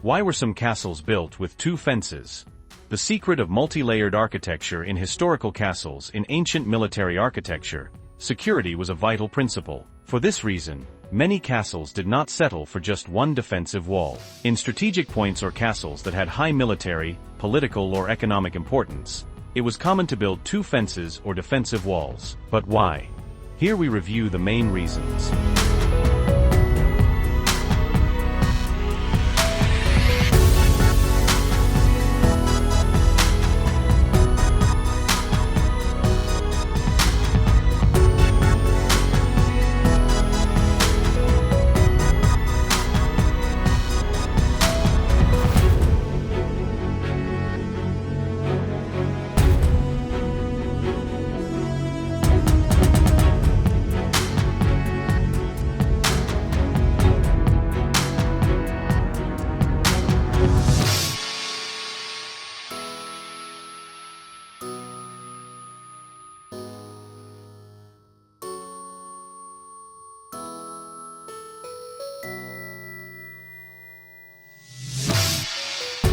Why were some castles built with 2 fences? The secret of multi-layered architecture in historical castles. In ancient military architecture, security was a vital principle. For this reason, many castles did not settle for just one defensive wall. In strategic points or castles that had high military, political or economic importance, it was common to build 2 fences or defensive walls. But why? Here we review the main reasons.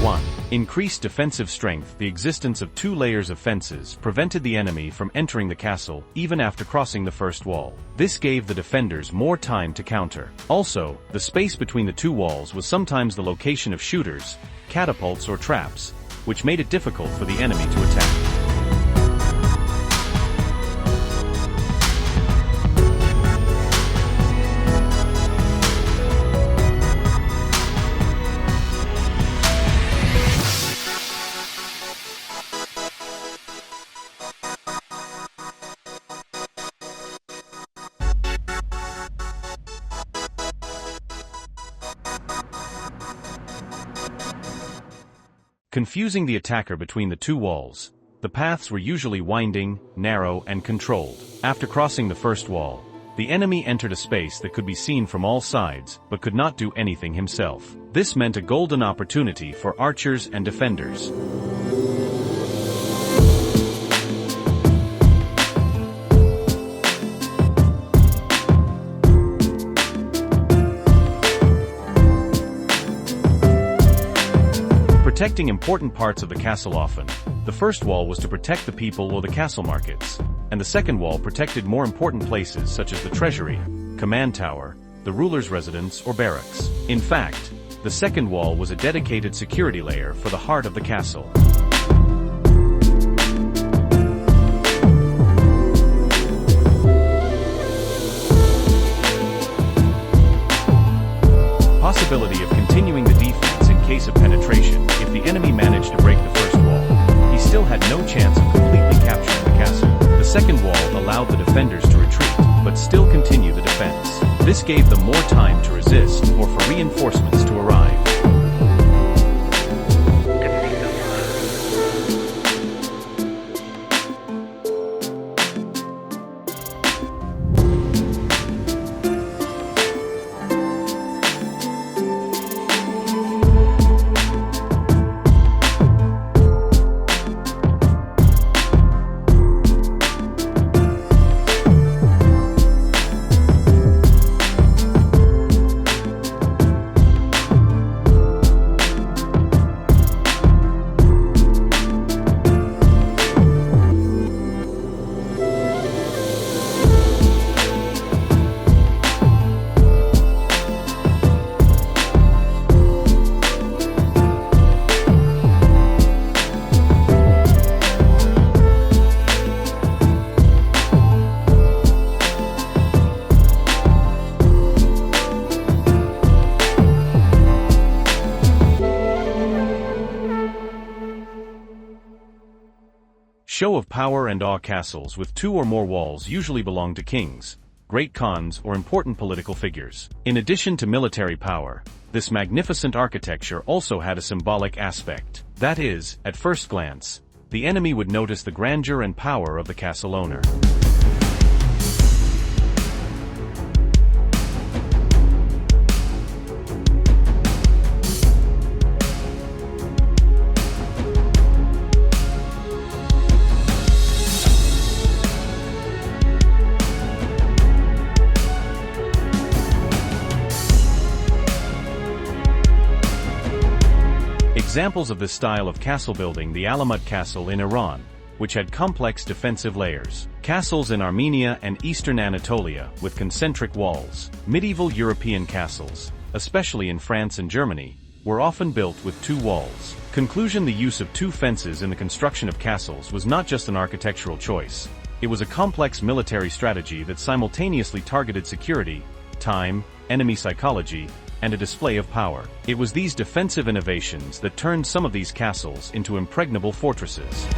1. Increased defensive strength. The existence of 2 layers of fences prevented the enemy from entering the castle even after crossing the first wall. This gave the defenders more time to counter. Also, the space between the 2 walls was sometimes the location of shooters, catapults or traps, which made it difficult for the enemy to attack. Confusing the attacker between the 2 walls, the paths were usually winding, narrow, and controlled. After crossing the first wall, the enemy entered a space that could be seen from all sides but could not do anything himself. This meant a golden opportunity for archers and defenders. Protecting important parts of the castle. Often, the first wall was to protect the people or the castle markets, and the second wall protected more important places such as the treasury, command tower, the ruler's residence or barracks. In fact, the second wall was a dedicated security layer for the heart of the castle. Possibility of continuing the defense in case of penetration. If the enemy managed to break the first wall, he still had no chance of completely capturing the castle. The second wall allowed the defenders to retreat, but still continue the defense. This gave them more time to resist or for reinforcements to arrive. Show of power and awe. Castles with 2 or more walls usually belong to kings, great khans, or important political figures. In addition to military power, this magnificent architecture also had a symbolic aspect. That is, at first glance, the enemy would notice the grandeur and power of the castle owner. Examples of this style of castle building: the Alamut Castle in Iran, which had complex defensive layers. Castles in Armenia and eastern Anatolia, with concentric walls. Medieval European castles, especially in France and Germany, were often built with two walls. Conclusion: the use of two fences in the construction of castles was not just an architectural choice. It was a complex military strategy that simultaneously targeted security, time, enemy psychology, and a display of power. It was these defensive innovations that turned some of these castles into impregnable fortresses.